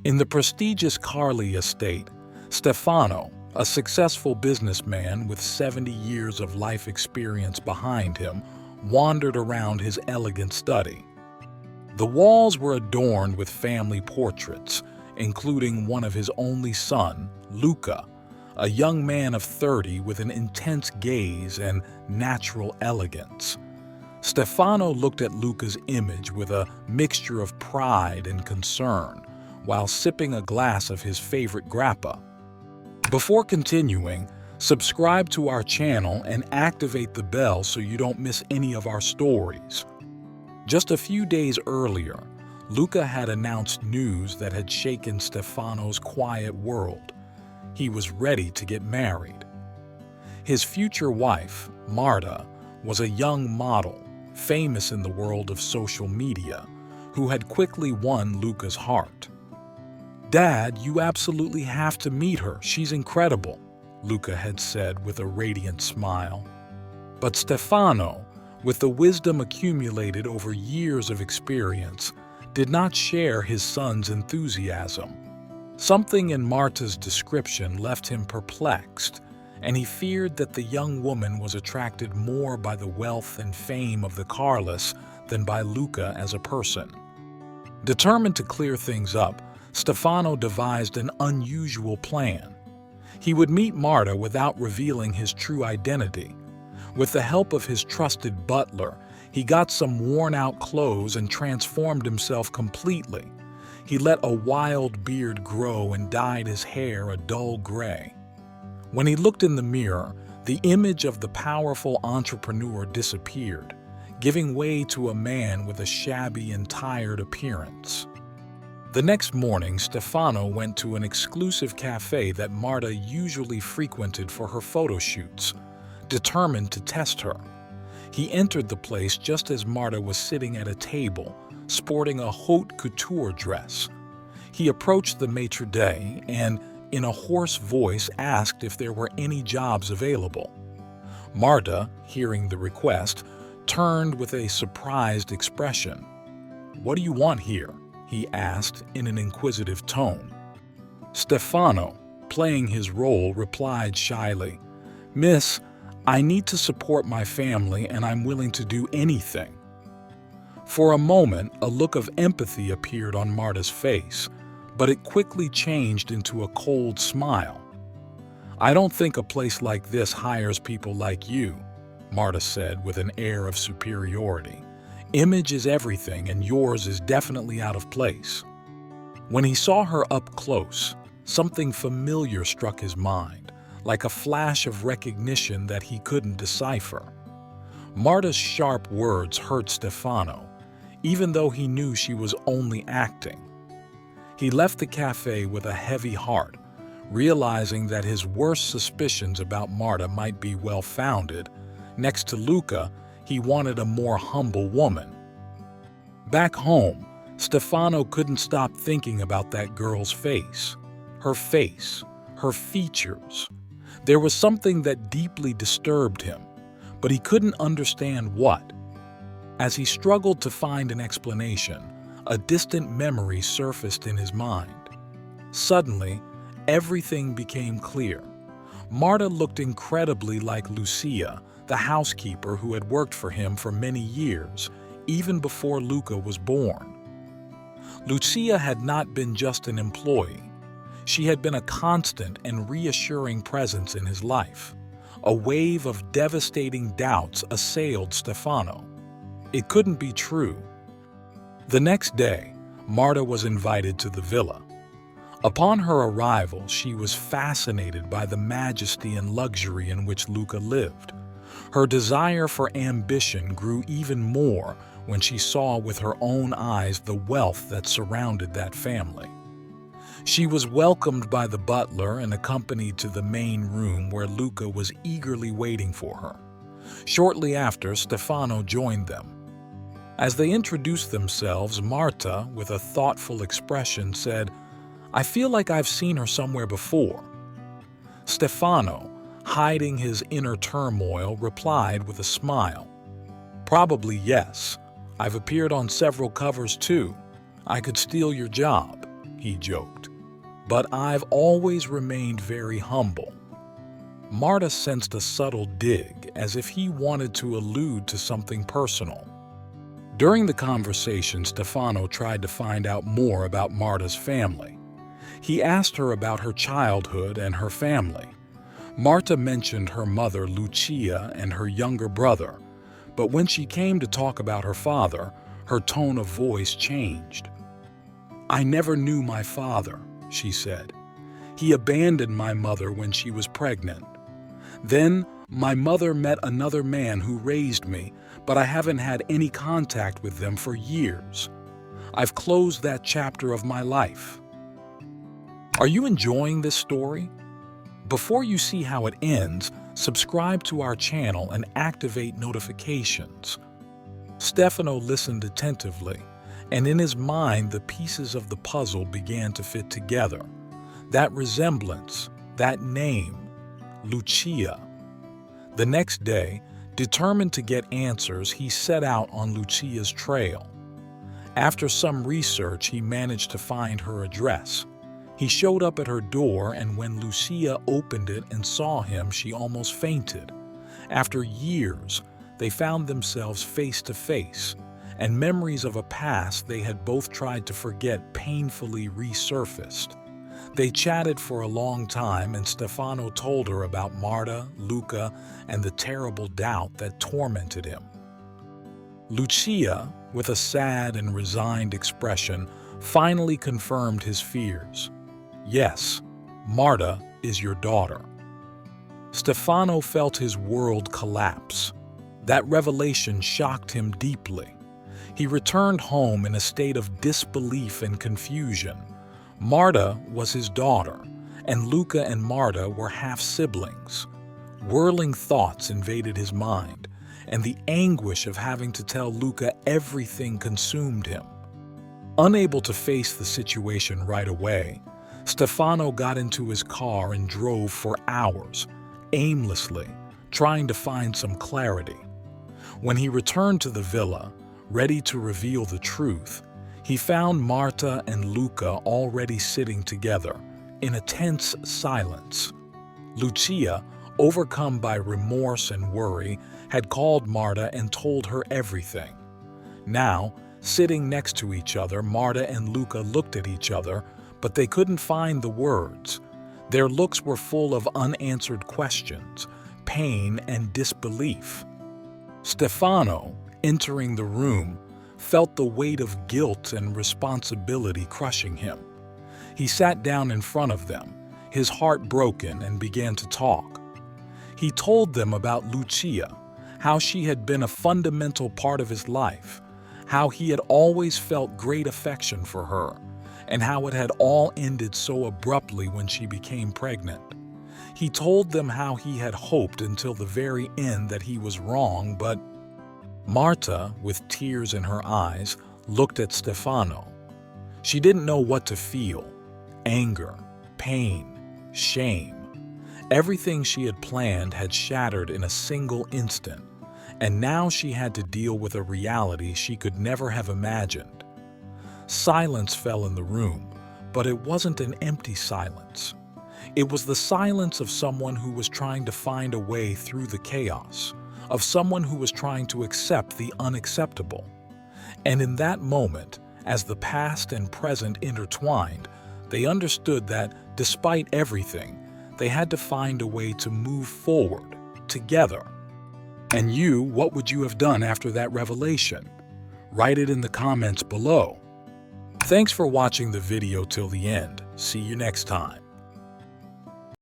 In the prestigious Carli estate, Stefano, a successful businessman with 70 years of life experience behind him, wandered around his elegant study. The walls were adorned with family portraits, including one of his only son, Luca, a young man of 30 with an intense gaze and natural elegance. Stefano looked at Luca's image with a mixture of pride and concern, while sipping a glass of his favorite grappa. Before continuing, subscribe to our channel and activate the bell so you don't miss any of our stories. Just a few days earlier, Luca had announced news that had shaken Stefano's quiet world. He was ready to get married. His future wife, Marta, was a young model, famous in the world of social media, who had quickly won Luca's heart. "Dad, you absolutely have to meet her. She's incredible," Luca had said with a radiant smile. But Stefano, with the wisdom accumulated over years of experience, did not share his son's enthusiasm. Something in Marta's description left him perplexed, and he feared that the young woman was attracted more by the wealth and fame of the Carlis than by Luca as a person. Determined to clear things up, Stefano devised an unusual plan. He would meet Marta without revealing his true identity. With the help of his trusted butler, he got some worn-out clothes and transformed himself completely. He let a wild beard grow and dyed his hair a dull gray. When he looked in the mirror, the image of the powerful entrepreneur disappeared, giving way to a man with a shabby and tired appearance. The next morning, Stefano went to an exclusive cafe that Marta usually frequented for her photo shoots, determined to test her. He entered the place just as Marta was sitting at a table, sporting a haute couture dress. He approached the maitre d' and, in a hoarse voice, asked if there were any jobs available. Marta, hearing the request, turned with a surprised expression. "What do you want here?" he asked in an inquisitive tone. Stefano, playing his role, replied shyly, "Miss, I need to support my family and I'm willing to do anything." For a moment, a look of empathy appeared on Marta's face, but it quickly changed into a cold smile. "I don't think a place like this hires people like you," Marta said with an air of superiority. "Image is everything and yours is definitely out of place." When he saw her up close, something familiar struck his mind, like a flash of recognition that he couldn't decipher. Marta's sharp words hurt Stefano, even though he knew she was only acting. He left the cafe with a heavy heart, realizing that his worst suspicions about Marta might be well-founded. Next to Luca, he wanted a more humble woman. Back home, Stefano couldn't stop thinking about that girl's face. Her features. There was something that deeply disturbed him, but he couldn't understand what. As he struggled to find an explanation, a distant memory surfaced in his mind. Suddenly, everything became clear. Marta looked incredibly like Lucia, the housekeeper who had worked for him for many years, even before Luca was born. Lucia had not been just an employee. She had been a constant and reassuring presence in his life. A wave of devastating doubts assailed Stefano. It couldn't be true. The next day, Marta was invited to the villa. Upon her arrival, she was fascinated by the majesty and luxury in which Luca lived. Her desire for ambition grew even more when she saw with her own eyes the wealth that surrounded that family. She was welcomed by the butler and accompanied to the main room where Luca was eagerly waiting for her. Shortly after, Stefano joined them. As they introduced themselves, Marta, with a thoughtful expression, said, "I feel like I've seen her somewhere before." Stefano, hiding his inner turmoil, replied with a smile, "Probably yes. I've appeared on several covers too. I could steal your job," he joked. "But I've always remained very humble." Marta sensed a subtle dig, as if he wanted to allude to something personal. During the conversation, Stefano tried to find out more about Marta's family. He asked her about her childhood and her family. Marta mentioned her mother, Lucia, and her younger brother, but when she came to talk about her father, her tone of voice changed. "I never knew my father," she said. "He abandoned my mother when she was pregnant. Then, my mother met another man who raised me, but I haven't had any contact with them for years. I've closed that chapter of my life." Are you enjoying this story? Before you see how it ends, subscribe to our channel and activate notifications. Stefano listened attentively, and in his mind the pieces of the puzzle began to fit together. That resemblance, that name, Lucia. The next day, determined to get answers, he set out on Lucia's trail. After some research, he managed to find her address. He showed up at her door, and when Lucia opened it and saw him, she almost fainted. After years, they found themselves face to face, and memories of a past they had both tried to forget painfully resurfaced. They chatted for a long time, and Stefano told her about Marta, Luca, and the terrible doubt that tormented him. Lucia, with a sad and resigned expression, finally confirmed his fears. "Yes, Marta is your daughter." Stefano felt his world collapse. That revelation shocked him deeply. He returned home in a state of disbelief and confusion. Marta was his daughter, and Luca and Marta were half-siblings. Whirling thoughts invaded his mind, and the anguish of having to tell Luca everything consumed him. Unable to face the situation right away, Stefano got into his car and drove for hours, aimlessly, trying to find some clarity. When he returned to the villa, ready to reveal the truth, he found Marta and Luca already sitting together, in a tense silence. Lucia, overcome by remorse and worry, had called Marta and told her everything. Now, sitting next to each other, Marta and Luca looked at each other, but they couldn't find the words. Their looks were full of unanswered questions, pain, and disbelief. Stefano, entering the room, felt the weight of guilt and responsibility crushing him. He sat down in front of them, his heart broken, and began to talk. He told them about Lucia, how she had been a fundamental part of his life, how he had always felt great affection for her, and how it had all ended so abruptly when she became pregnant. He told them how he had hoped until the very end that he was wrong, but Marta, with tears in her eyes, looked at Stefano. She didn't know what to feel: anger, pain, shame. Everything she had planned had shattered in a single instant, and now she had to deal with a reality she could never have imagined. Silence fell in the room, but it wasn't an empty silence. It was the silence of someone who was trying to find a way through the chaos, of someone who was trying to accept the unacceptable. And in that moment, as the past and present intertwined, they understood that, despite everything, they had to find a way to move forward, together. And you, what would you have done after that revelation? Write it in the comments below. Thanks for watching the video till the end. See you next time.